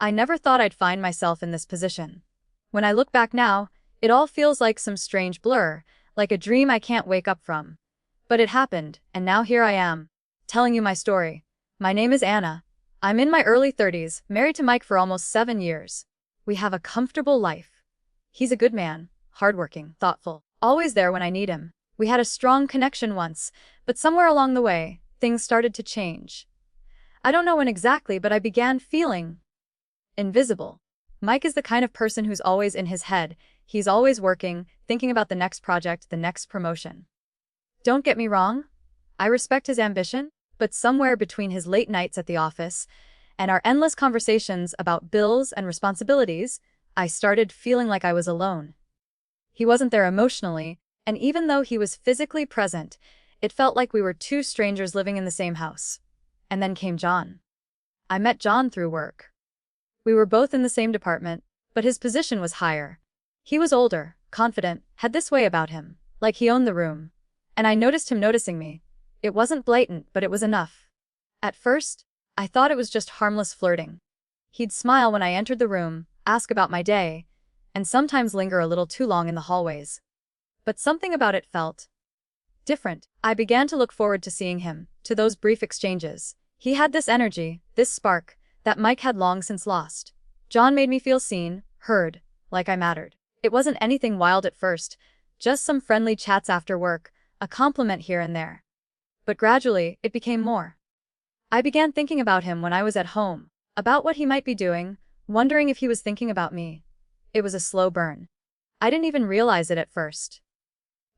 I never thought I'd find myself in this position. When I look back now, it all feels like some strange blur, like a dream I can't wake up from. But it happened, and now here I am, telling you my story. My name is Anna. I'm in my early 30s, married to Mike for almost 7 years. We have a comfortable life. He's a good man, hardworking, thoughtful, always there when I need him. We had a strong connection once, but somewhere along the way, things started to change. I don't know when exactly, but I began feeling invisible. Mike is the kind of person who's always in his head. He's always working, thinking about the next project, the next promotion. Don't get me wrong, I respect his ambition, but somewhere between his late nights at the office and our endless conversations about bills and responsibilities, I started feeling like I was alone. He wasn't there emotionally, and even though he was physically present, it felt like we were two strangers living in the same house. And then came John. I met John through work. We were both in the same department, but his position was higher. He was older, confident, had this way about him, like he owned the room. And I noticed him noticing me. It wasn't blatant, but it was enough. At first, I thought it was just harmless flirting. He'd smile when I entered the room, ask about my day, and sometimes linger a little too long in the hallways. But something about it felt different. I began to look forward to seeing him, to those brief exchanges. He had this energy, this spark, that Mike had long since lost. John made me feel seen, heard, like I mattered. It wasn't anything wild at first, just some friendly chats after work, a compliment here and there. But gradually, it became more. I began thinking about him when I was at home, about what he might be doing, wondering if he was thinking about me. It was a slow burn. I didn't even realize it at first.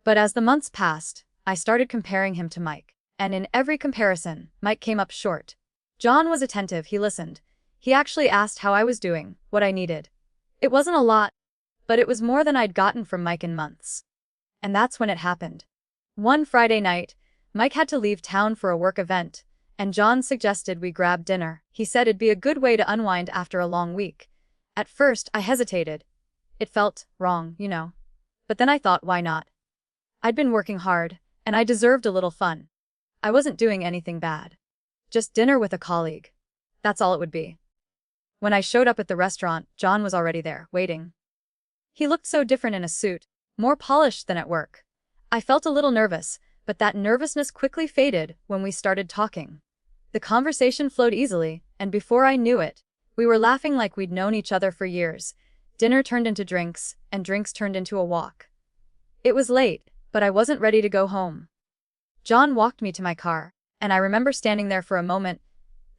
But as the months passed, I started comparing him to Mike. And in every comparison, Mike came up short. John was attentive, he listened. He actually asked how I was doing, what I needed. It wasn't a lot, but it was more than I'd gotten from Mike in months. And that's when it happened. One Friday night, Mike had to leave town for a work event, and John suggested we grab dinner. He said it'd be a good way to unwind after a long week. At first, I hesitated. It felt wrong, you know. But then I thought, why not? I'd been working hard, and I deserved a little fun. I wasn't doing anything bad. Just dinner with a colleague. That's all it would be. When I showed up at the restaurant, John was already there, waiting. He looked so different in a suit, more polished than at work. I felt a little nervous, but that nervousness quickly faded when we started talking. The conversation flowed easily, and before I knew it, we were laughing like we'd known each other for years. Dinner turned into drinks, and drinks turned into a walk. It was late, but I wasn't ready to go home. John walked me to my car, and I remember standing there for a moment,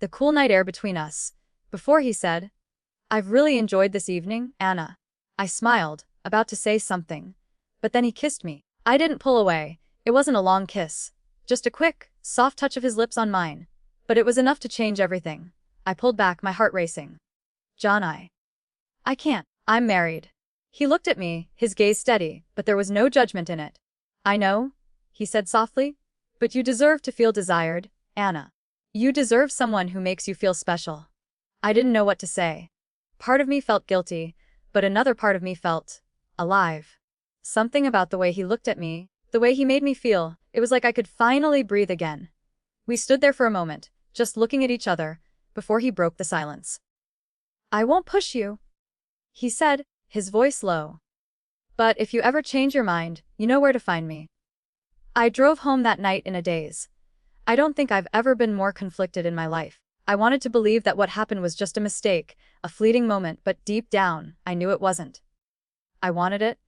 the cool night air between us, before he said, "I've really enjoyed this evening, Anna." I smiled, about to say something, but then he kissed me. I didn't pull away. It wasn't a long kiss, just a quick, soft touch of his lips on mine. But it was enough to change everything. I pulled back, my heart racing. John, I can't. I'm married. He looked at me, his gaze steady, but there was no judgment in it. I know, he said softly, but you deserve to feel desired, Anna. You deserve someone who makes you feel special. I didn't know what to say. Part of me felt guilty, but another part of me felt alive. Something about the way he looked at me, the way he made me feel, it was like I could finally breathe again. We stood there for a moment, just looking at each other, before he broke the silence. "I won't push you," he said, his voice low. "But if you ever change your mind, you know where to find me." I drove home that night in a daze. I don't think I've ever been more conflicted in my life. I wanted to believe that what happened was just a mistake, a fleeting moment, but deep down, I knew it wasn't. I wanted it.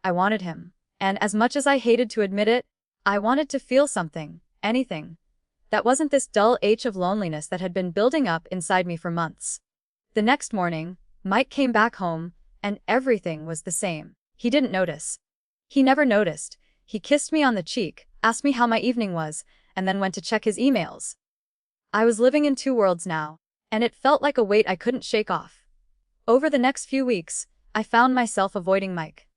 I wanted him. And as much as I hated to admit it, I wanted to feel something, anything. That wasn't this dull ache of loneliness that had been building up inside me for months. The next morning, Mike came back home, and everything was the same. He didn't notice. He never noticed. He kissed me on the cheek, asked me how my evening was, and then went to check his emails. I was living in two worlds now, and it felt like a weight I couldn't shake off. Over the next few weeks, I found myself avoiding Mike.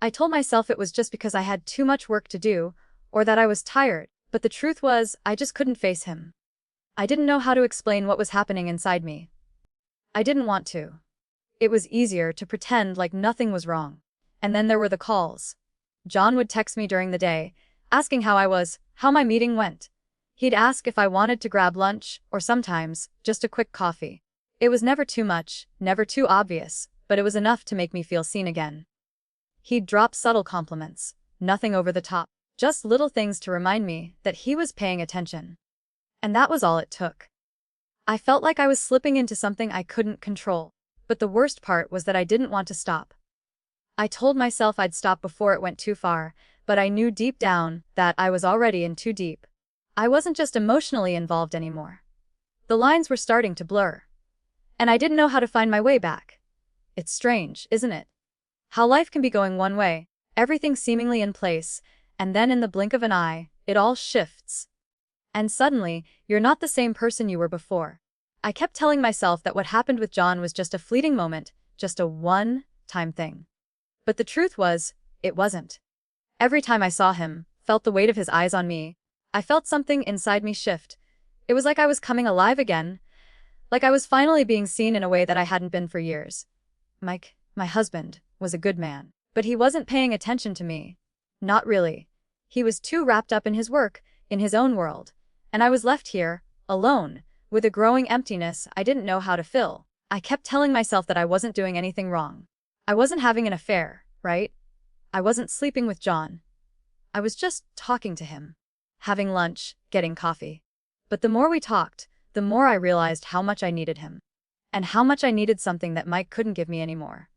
I told myself it was just because I had too much work to do, or that I was tired, but the truth was, I just couldn't face him. I didn't know how to explain what was happening inside me. I didn't want to. It was easier to pretend like nothing was wrong. And then there were the calls. John would text me during the day, asking how I was, how my meeting went. He'd ask if I wanted to grab lunch, or sometimes, just a quick coffee. It was never too much, never too obvious, but it was enough to make me feel seen again. He'd drop subtle compliments, nothing over the top, just little things to remind me that he was paying attention. And that was all it took. I felt like I was slipping into something I couldn't control, but the worst part was that I didn't want to stop. I told myself I'd stop before it went too far, but I knew deep down that I was already in too deep. I wasn't just emotionally involved anymore. The lines were starting to blur. And I didn't know how to find my way back. It's strange, isn't it? How life can be going one way, everything seemingly in place, and then in the blink of an eye, it all shifts. And suddenly, you're not the same person you were before. I kept telling myself that what happened with John was just a fleeting moment, just a one-time thing. But the truth was, it wasn't. Every time I saw him, felt the weight of his eyes on me, I felt something inside me shift. It was like I was coming alive again, like I was finally being seen in a way that I hadn't been for years. Mike, my husband, was a good man, but he wasn't paying attention to me. Not really. He was too wrapped up in his work, in his own world. And I was left here, alone, with a growing emptiness I didn't know how to fill. I kept telling myself that I wasn't doing anything wrong. I wasn't having an affair, right? I wasn't sleeping with John. I was just talking to him. Having lunch, getting coffee. But the more we talked, the more I realized how much I needed him. And how much I needed something that Mike couldn't give me anymore.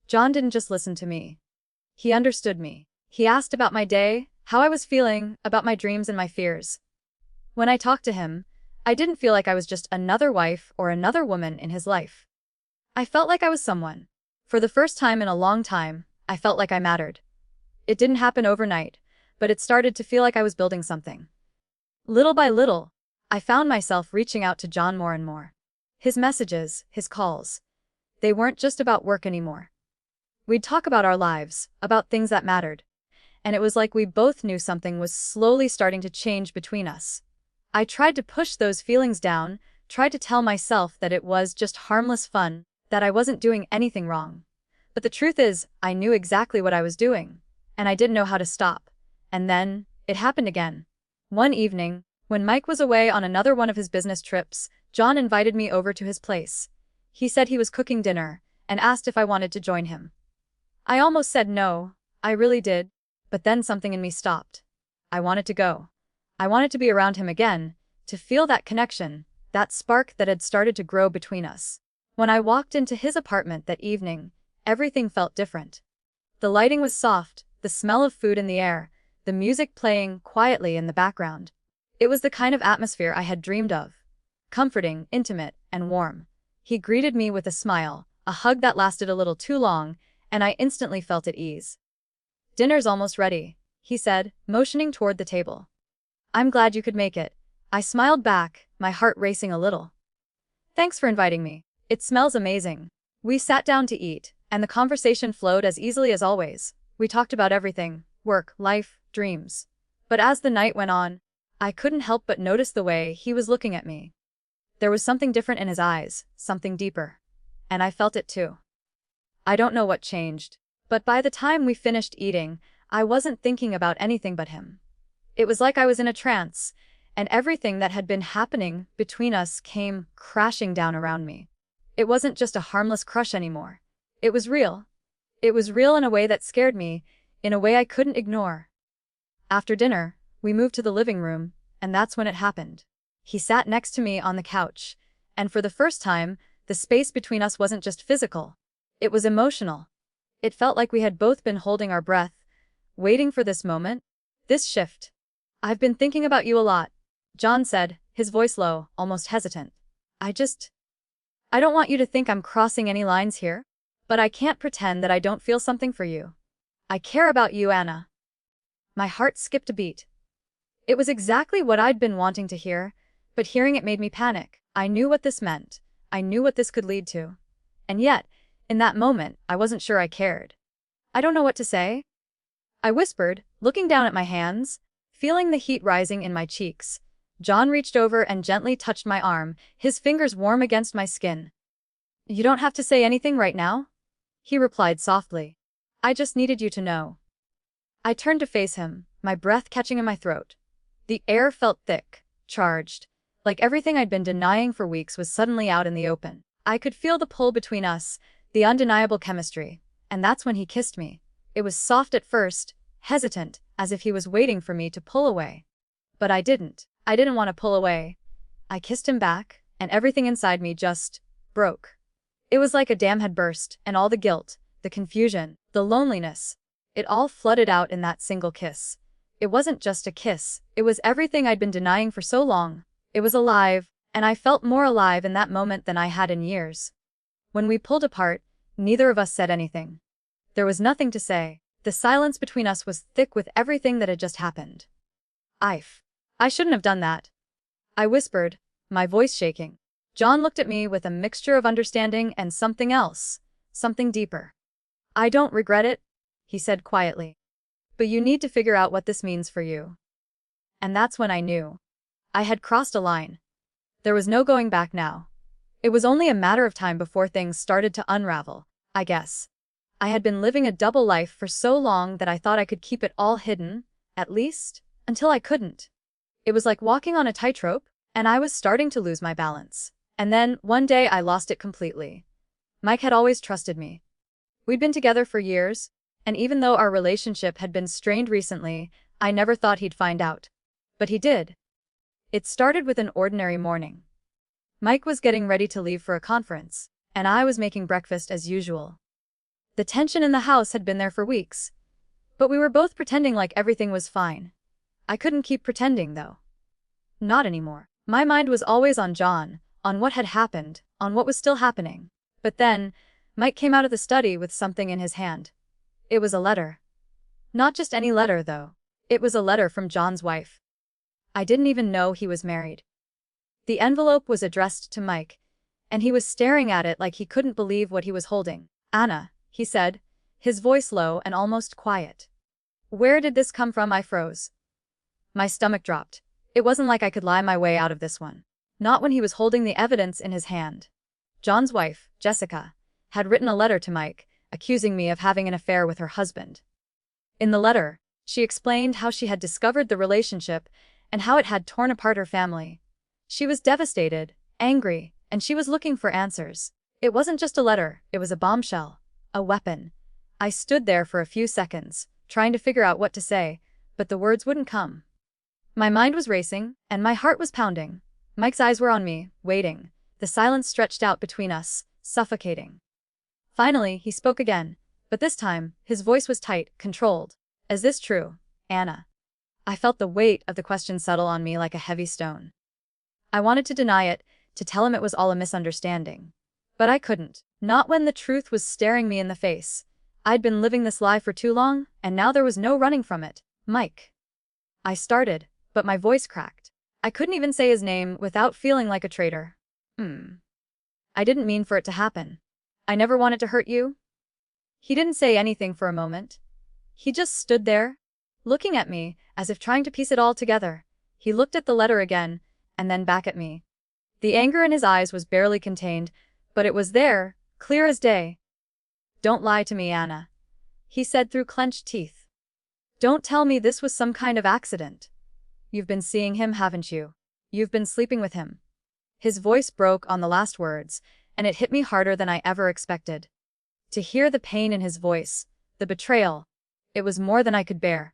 John didn't just listen to me. He understood me. He asked about my day, how I was feeling, about my dreams and my fears. When I talked to him, I didn't feel like I was just another wife or another woman in his life. I felt like I was someone. For the first time in a long time, I felt like I mattered. It didn't happen overnight, but it started to feel like I was building something. Little by little, I found myself reaching out to John more and more. His messages, his calls. They weren't just about work anymore. We'd talk about our lives, about things that mattered. And it was like we both knew something was slowly starting to change between us. I tried to push those feelings down, tried to tell myself that it was just harmless fun, that I wasn't doing anything wrong. But the truth is, I knew exactly what I was doing, and I didn't know how to stop. And then, it happened again. One evening, when Mike was away on another one of his business trips, John invited me over to his place. He said he was cooking dinner, and asked if I wanted to join him. I almost said no, I really did, but then something in me stopped. I wanted to go. I wanted to be around him again, to feel that connection, that spark that had started to grow between us. When I walked into his apartment that evening, everything felt different. The lighting was soft, the smell of food in the air, the music playing quietly in the background. It was the kind of atmosphere I had dreamed of. Comforting, intimate, and warm. He greeted me with a smile, a hug that lasted a little too long, and I instantly felt at ease. "Dinner's almost ready," he said, motioning toward the table. "I'm glad you could make it." I smiled back, my heart racing a little. "Thanks for inviting me. It smells amazing." We sat down to eat, and the conversation flowed as easily as always. We talked about everything, work, life, dreams. But as the night went on, I couldn't help but notice the way he was looking at me. There was something different in his eyes, something deeper. And I felt it too. I don't know what changed, but by the time we finished eating, I wasn't thinking about anything but him. It was like I was in a trance, and everything that had been happening between us came crashing down around me. It wasn't just a harmless crush anymore. It was real. It was real in a way that scared me, in a way I couldn't ignore. After dinner, we moved to the living room, and that's when it happened. He sat next to me on the couch, and for the first time, the space between us wasn't just physical. It was emotional. It felt like we had both been holding our breath, waiting for this moment, this shift. "I've been thinking about you a lot," John said, his voice low, almost hesitant. I don't want you to think I'm crossing any lines here, but I can't pretend that I don't feel something for you. I care about you, Anna." My heart skipped a beat. It was exactly what I'd been wanting to hear, but hearing it made me panic. I knew what this meant. I knew what this could lead to. And yet, in that moment, I wasn't sure I cared. "I don't know what to say," I whispered, looking down at my hands, feeling the heat rising in my cheeks. John reached over and gently touched my arm, his fingers warm against my skin. "You don't have to say anything right now," he replied softly. "I just needed you to know." I turned to face him, my breath catching in my throat. The air felt thick, charged, like everything I'd been denying for weeks was suddenly out in the open. I could feel the pull between us, the undeniable chemistry, and that's when he kissed me. It was soft at first, hesitant, as if he was waiting for me to pull away. But I didn't. I didn't want to pull away. I kissed him back, and everything inside me just broke. It was like a dam had burst, and all the guilt, the confusion, the loneliness, it all flooded out in that single kiss. It wasn't just a kiss, it was everything I'd been denying for so long. It was alive, and I felt more alive in that moment than I had in years. When we pulled apart, neither of us said anything. There was nothing to say. The silence between us was thick with everything that had just happened. I shouldn't have done that, I whispered, my voice shaking. John looked at me with a mixture of understanding and something else, something deeper. I don't regret it, he said quietly. But you need to figure out what this means for you. And that's when I knew. I had crossed a line. There was no going back now. It was only a matter of time before things started to unravel, I guess. I had been living a double life for so long that I thought I could keep it all hidden, at least, until I couldn't. It was like walking on a tightrope, and I was starting to lose my balance. And then, one day I lost it completely. Mike had always trusted me. We'd been together for years, and even though our relationship had been strained recently, I never thought he'd find out. But he did. It started with an ordinary morning. Mike was getting ready to leave for a conference, and I was making breakfast as usual. The tension in the house had been there for weeks, but we were both pretending like everything was fine. I couldn't keep pretending, though. Not anymore. My mind was always on John, on what had happened, on what was still happening. But then, Mike came out of the study with something in his hand. It was a letter. Not just any letter, though. It was a letter from John's wife. I didn't even know he was married. The envelope was addressed to Mike, and he was staring at it like he couldn't believe what he was holding. Anna, he said, his voice low and almost quiet. Where did this come from? I froze. My stomach dropped. It wasn't like I could lie my way out of this one. Not when he was holding the evidence in his hand. John's wife, Jessica, had written a letter to Mike, accusing me of having an affair with her husband. In the letter, she explained how she had discovered the relationship and how it had torn apart her family. She was devastated, angry, and she was looking for answers. It wasn't just a letter, it was a bombshell, a weapon. I stood there for a few seconds, trying to figure out what to say, but the words wouldn't come. My mind was racing, and my heart was pounding. Mike's eyes were on me, waiting. The silence stretched out between us, suffocating. Finally, he spoke again, but this time, his voice was tight, controlled. Is this true, Anna? I felt the weight of the question settle on me like a heavy stone. I wanted to deny it, to tell him it was all a misunderstanding. But I couldn't. Not when the truth was staring me in the face. I'd been living this lie for too long, and now there was no running from it. Mike. I started, but my voice cracked. I couldn't even say his name without feeling like a traitor. I didn't mean for it to happen. I never wanted to hurt you. He didn't say anything for a moment. He just stood there, looking at me, as if trying to piece it all together. He looked at the letter again, and then back at me. The anger in his eyes was barely contained, but it was there, clear as day. Don't lie to me, Anna, he said through clenched teeth. Don't tell me this was some kind of accident. You've been seeing him, haven't you? You've been sleeping with him. His voice broke on the last words, and it hit me harder than I ever expected. To hear the pain in his voice, the betrayal, it was more than I could bear.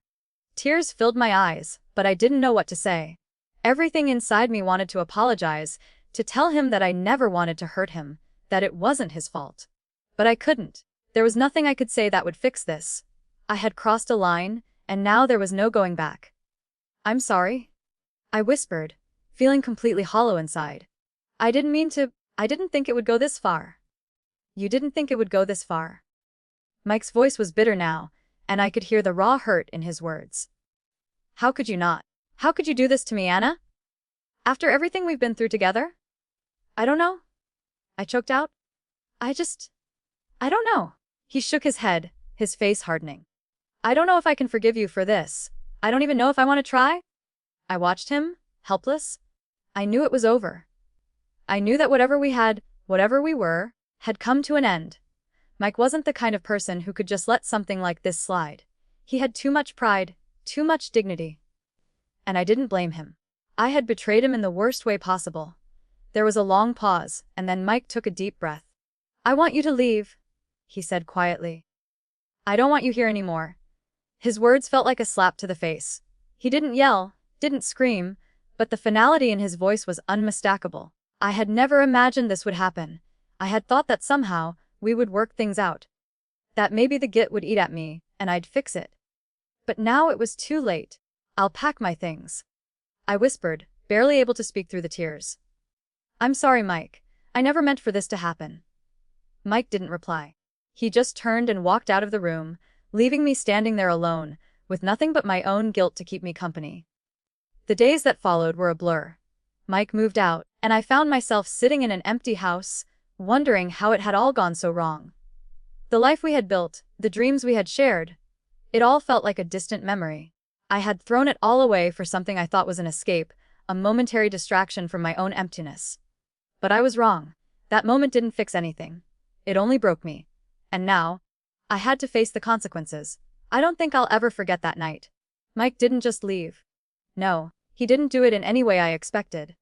Tears filled my eyes, but I didn't know what to say. Everything inside me wanted to apologize, to tell him that I never wanted to hurt him, that it wasn't his fault. But I couldn't. There was nothing I could say that would fix this. I had crossed a line, and now there was no going back. I'm sorry, I whispered, feeling completely hollow inside. I didn't think it would go this far. You didn't think it would go this far. Mike's voice was bitter now, and I could hear the raw hurt in his words. How could you not? How could you do this to me, Anna? After everything we've been through together? I don't know. I choked out. I don't know. He shook his head, his face hardening. I don't know if I can forgive you for this. I don't even know if I want to try. I watched him, helpless. I knew it was over. I knew that whatever we had, whatever we were, had come to an end. Mike wasn't the kind of person who could just let something like this slide. He had too much pride, too much dignity. And I didn't blame him. I had betrayed him in the worst way possible. There was a long pause, and then Mike took a deep breath. "I want you to leave," he said quietly. "I don't want you here anymore." His words felt like a slap to the face. He didn't yell, didn't scream, but the finality in his voice was unmistakable. I had never imagined this would happen. I had thought that somehow, we would work things out. That maybe the git would eat at me, and I'd fix it. But now it was too late. "I'll pack my things," I whispered, barely able to speak through the tears. "I'm sorry, Mike. I never meant for this to happen." Mike didn't reply. He just turned and walked out of the room, leaving me standing there alone, with nothing but my own guilt to keep me company. The days that followed were a blur. Mike moved out, and I found myself sitting in an empty house, wondering how it had all gone so wrong. The life we had built, the dreams we had shared, it all felt like a distant memory. I had thrown it all away for something I thought was an escape, a momentary distraction from my own emptiness. But I was wrong. That moment didn't fix anything. It only broke me. And now, I had to face the consequences. I don't think I'll ever forget that night. Mike didn't just leave. No, he didn't do it in any way I expected.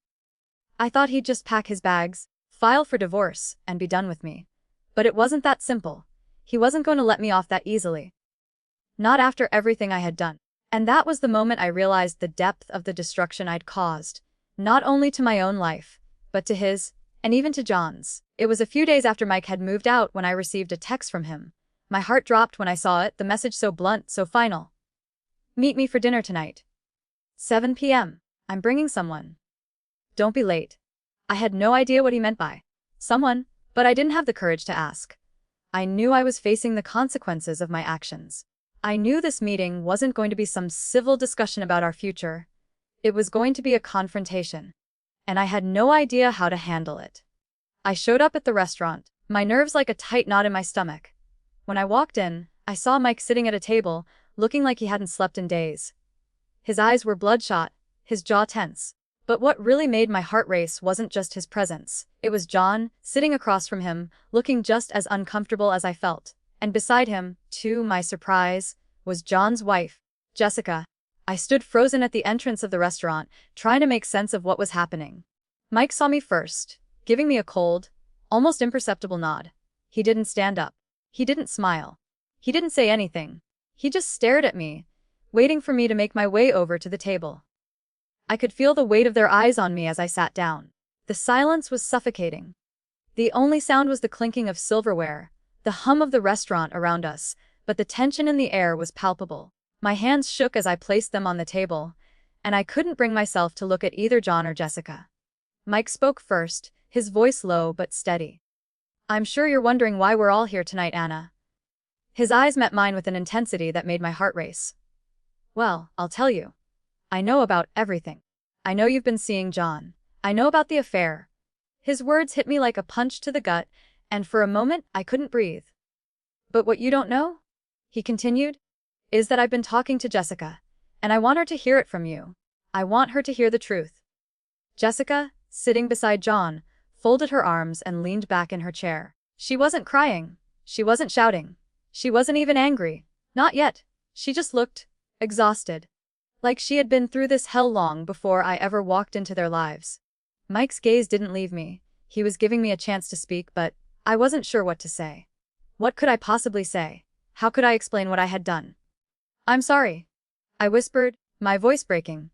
I thought he'd just pack his bags, file for divorce, and be done with me. But it wasn't that simple. He wasn't going to let me off that easily. Not after everything I had done. And that was the moment I realized the depth of the destruction I'd caused, not only to my own life, but to his, and even to John's. It was a few days after Mike had moved out when I received a text from him. My heart dropped when I saw it, the message so blunt, so final. "Meet me for dinner tonight. 7 p.m. I'm bringing someone. Don't be late." I had no idea what he meant by someone, but I didn't have the courage to ask. I knew I was facing the consequences of my actions. I knew this meeting wasn't going to be some civil discussion about our future. It was going to be a confrontation. And I had no idea how to handle it. I showed up at the restaurant, my nerves like a tight knot in my stomach. When I walked in, I saw Mike sitting at a table, looking like he hadn't slept in days. His eyes were bloodshot, his jaw tense. But what really made my heart race wasn't just his presence. It was John, sitting across from him, looking just as uncomfortable as I felt. And beside him, to my surprise, was John's wife, Jessica. I stood frozen at the entrance of the restaurant, trying to make sense of what was happening. Mike saw me first, giving me a cold, almost imperceptible nod. He didn't stand up. He didn't smile. He didn't say anything. He just stared at me, waiting for me to make my way over to the table. I could feel the weight of their eyes on me as I sat down. The silence was suffocating. The only sound was the clinking of silverware, the hum of the restaurant around us, but the tension in the air was palpable. My hands shook as I placed them on the table, and I couldn't bring myself to look at either John or Jessica. Mike spoke first, his voice low but steady. "I'm sure you're wondering why we're all here tonight, Anna." His eyes met mine with an intensity that made my heart race. "Well, I'll tell you. I know about everything. I know you've been seeing John. I know about the affair." His words hit me like a punch to the gut, and for a moment I couldn't breathe. "But what you don't know," he continued, "is that I've been talking to Jessica, and I want her to hear it from you. I want her to hear the truth." Jessica, sitting beside John, folded her arms and leaned back in her chair. She wasn't crying. She wasn't shouting. She wasn't even angry. Not yet. She just looked exhausted. Like she had been through this hell long before I ever walked into their lives. Mike's gaze didn't leave me. He was giving me a chance to speak, but I wasn't sure what to say. What could I possibly say? How could I explain what I had done? "I'm sorry," I whispered, my voice breaking.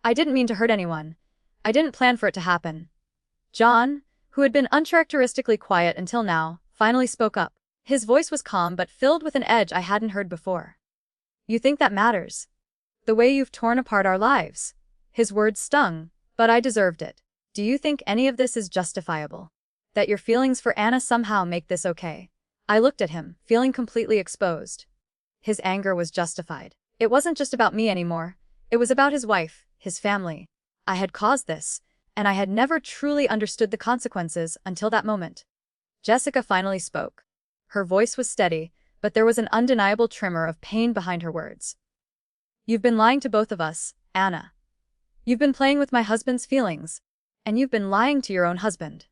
"I didn't mean to hurt anyone. I didn't plan for it to happen." John, who had been uncharacteristically quiet until now, finally spoke up. His voice was calm but filled with an edge I hadn't heard before. "You think that matters? The way you've torn apart our lives." His words stung, but I deserved it. "Do you think any of this is justifiable? That your feelings for Anna somehow make this okay?" I looked at him, feeling completely exposed. His anger was justified. It wasn't just about me anymore. It was about his wife, his family. I had caused this, and I had never truly understood the consequences until that moment. Jessica finally spoke. Her voice was steady, but there was an undeniable tremor of pain behind her words. "You've been lying to both of us, Anna. You've been playing with my husband's feelings, and you've been lying to your own husband.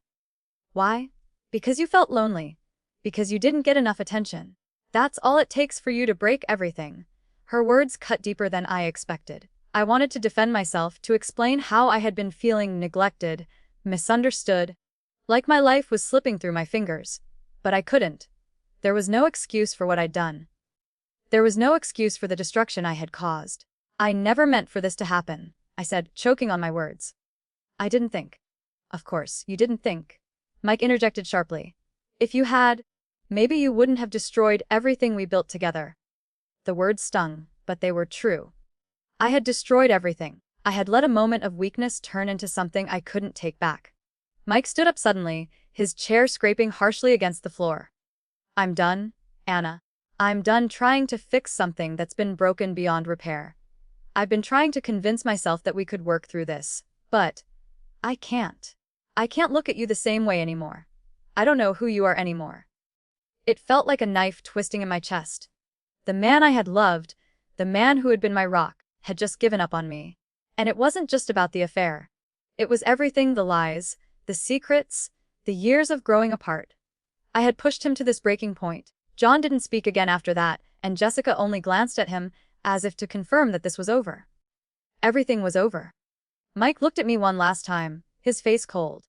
Why? Because you felt lonely. Because you didn't get enough attention. That's all it takes for you to break everything." Her words cut deeper than I expected. I wanted to defend myself, to explain how I had been feeling neglected, misunderstood. Like my life was slipping through my fingers. But I couldn't. There was no excuse for what I'd done. There was no excuse for the destruction I had caused. I never meant for this to happen, I said, choking on my words. I didn't think. Of course, you didn't think. Mike interjected sharply. If you had, maybe you wouldn't have destroyed everything we built together. The words stung, but they were true. I had destroyed everything. I had let a moment of weakness turn into something I couldn't take back. Mike stood up suddenly, his chair scraping harshly against the floor. I'm done, Anna. I'm done trying to fix something that's been broken beyond repair. I've been trying to convince myself that we could work through this, but I can't. I can't look at you the same way anymore. I don't know who you are anymore. It felt like a knife twisting in my chest. The man I had loved, the man who had been my rock, had just given up on me. And it wasn't just about the affair. It was everything, the lies, the secrets, the years of growing apart. I had pushed him to this breaking point. John didn't speak again after that, and Jessica only glanced at him, as if to confirm that this was over. Everything was over. Mike looked at me one last time, his face cold.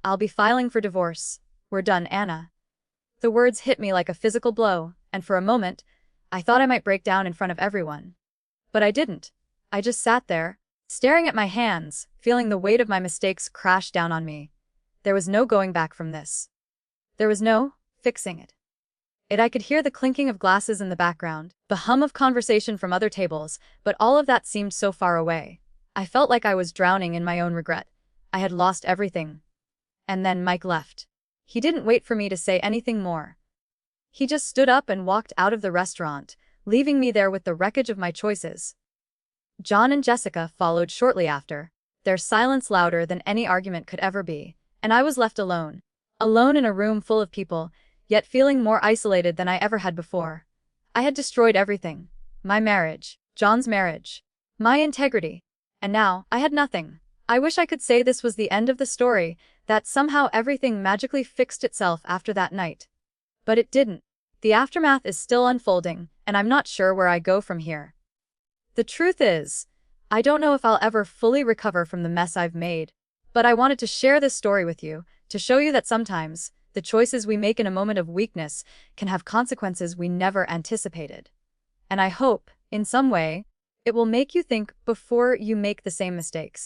I'll be filing for divorce. We're done, Anna. The words hit me like a physical blow, and for a moment, I thought I might break down in front of everyone. But I didn't. I just sat there, staring at my hands, feeling the weight of my mistakes crash down on me. There was no going back from this. There was no fixing it. I could hear the clinking of glasses in the background, the hum of conversation from other tables, but all of that seemed so far away. I felt like I was drowning in my own regret. I had lost everything. And then Mike left. He didn't wait for me to say anything more. He just stood up and walked out of the restaurant, leaving me there with the wreckage of my choices. John and Jessica followed shortly after, their silence louder than any argument could ever be, and I was left alone. Alone in a room full of people, yet feeling more isolated than I ever had before. I had destroyed everything. My marriage, John's marriage, my integrity. And now, I had nothing. I wish I could say this was the end of the story, that somehow everything magically fixed itself after that night. But it didn't. The aftermath is still unfolding, and I'm not sure where I go from here. The truth is, I don't know if I'll ever fully recover from the mess I've made. But I wanted to share this story with you, to show you that sometimes, the choices we make in a moment of weakness can have consequences we never anticipated. And I hope, in some way, it will make you think before you make the same mistakes.